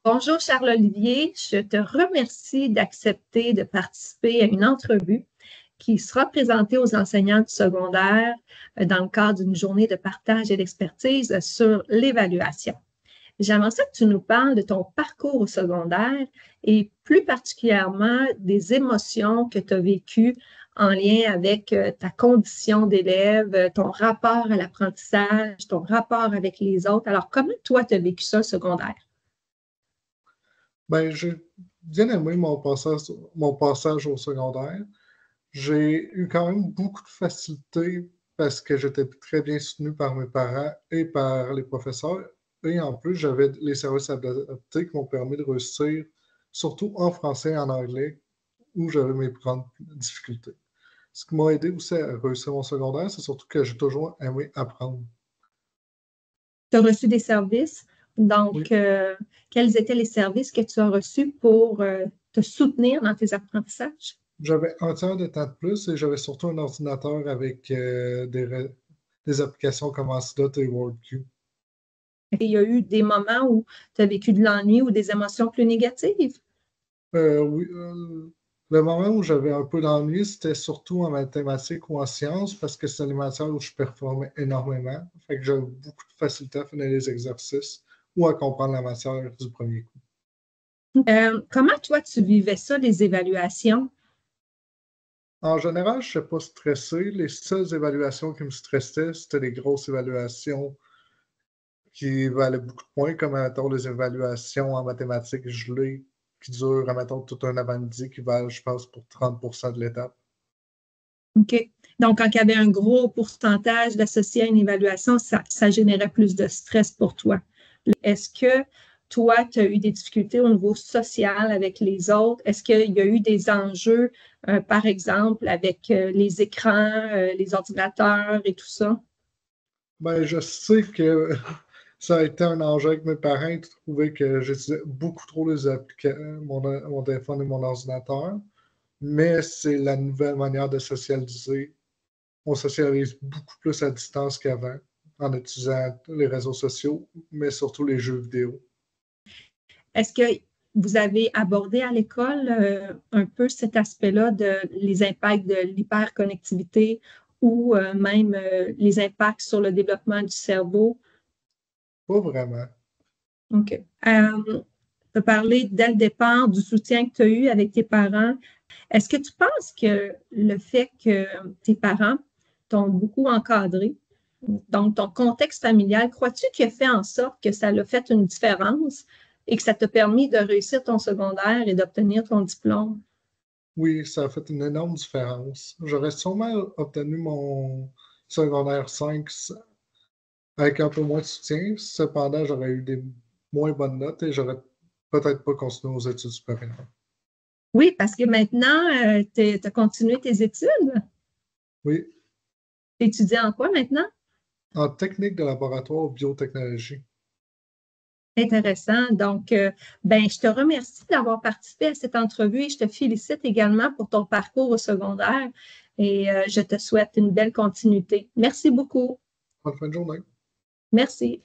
Bonjour Charles-Olivier, je te remercie d'accepter de participer à une entrevue qui sera présentée aux enseignants du secondaire dans le cadre d'une journée de partage et d'expertise sur l'évaluation. J'aimerais ça que tu nous parles de ton parcours au secondaire et plus particulièrement des émotions que tu as vécues en lien avec ta condition d'élève, ton rapport à l'apprentissage, ton rapport avec les autres. Alors, comment toi, tu as vécu ça au secondaire? Ben, j'ai bien aimé mon passage au secondaire. J'ai eu quand même beaucoup de facilité parce que j'étais très bien soutenu par mes parents et par les professeurs. Et en plus, j'avais les services adaptés qui m'ont permis de réussir, surtout en français et en anglais, où j'avais mes grandes difficultés. Ce qui m'a aidé aussi à réussir mon secondaire, c'est surtout que j'ai toujours aimé apprendre. Tu as reçu des services. Donc, Oui, quels étaient les services que tu as reçus pour te soutenir dans tes apprentissages? j'avais un tiers de temps de plus et j'avais surtout un ordinateur avec des applications comme Ansidote et WordQ. Il y a eu des moments où tu as vécu de l'ennui ou des émotions plus négatives? Oui, le moment où j'avais un peu d'ennui, c'était surtout en mathématiques ou en sciences parce que c'est les matières où je performais énormément. Fait que j'avais beaucoup de facilité à finir les exercices ou à comprendre la matière du premier coup. Comment toi, tu vivais ça, les évaluations? En général, je ne suis pas stressé. Les seules évaluations qui me stressaient, c'était les grosses évaluations qui valaient beaucoup de points, comme, mettons, les évaluations en mathématiques gelées qui durent, mettons, tout un avant-midi qui valent, je pense, pour 30% de l'étape. OK. Donc, quand il y avait un gros pourcentage d'associé à une évaluation, ça générait plus de stress pour toi. Est-ce que toi, tu as eu des difficultés au niveau social avec les autres? Est-ce qu'il y a eu des enjeux, par exemple, avec les écrans, les ordinateurs et tout ça? Ben, je sais que ça a été un enjeu avec mes parents. Ils trouvaient que j'utilisais beaucoup trop mon téléphone et mon ordinateur. Mais c'est la nouvelle manière de socialiser. On socialise beaucoup plus à distance qu'avant en utilisant les réseaux sociaux, mais surtout les jeux vidéo. Est-ce que vous avez abordé à l'école un peu cet aspect-là de les impacts de l'hyperconnectivité ou même les impacts sur le développement du cerveau? Pas vraiment. OK. Tu as parlé dès le départ du soutien que tu as eu avec tes parents. Est-ce que tu penses que le fait que tes parents t'ont beaucoup encadré, donc ton contexte familial, crois-tu qu'il a fait en sorte que ça a fait une différence et que ça t'a permis de réussir ton secondaire et d'obtenir ton diplôme? Oui, ça a fait une énorme différence. J'aurais sûrement obtenu mon secondaire 5 avec un peu moins de soutien. Cependant, j'aurais eu des moins bonnes notes et j'aurais peut-être pas continué aux études supérieures. Oui, parce que maintenant, tu as continué tes études. Oui, Tu étudies en quoi maintenant? en technique de laboratoire biotechnologie. Intéressant. Donc, ben, je te remercie d'avoir participé à cette entrevue et je te félicite également pour ton parcours au secondaire et je te souhaite une belle continuité. Merci beaucoup. Bonne fin de journée. Merci.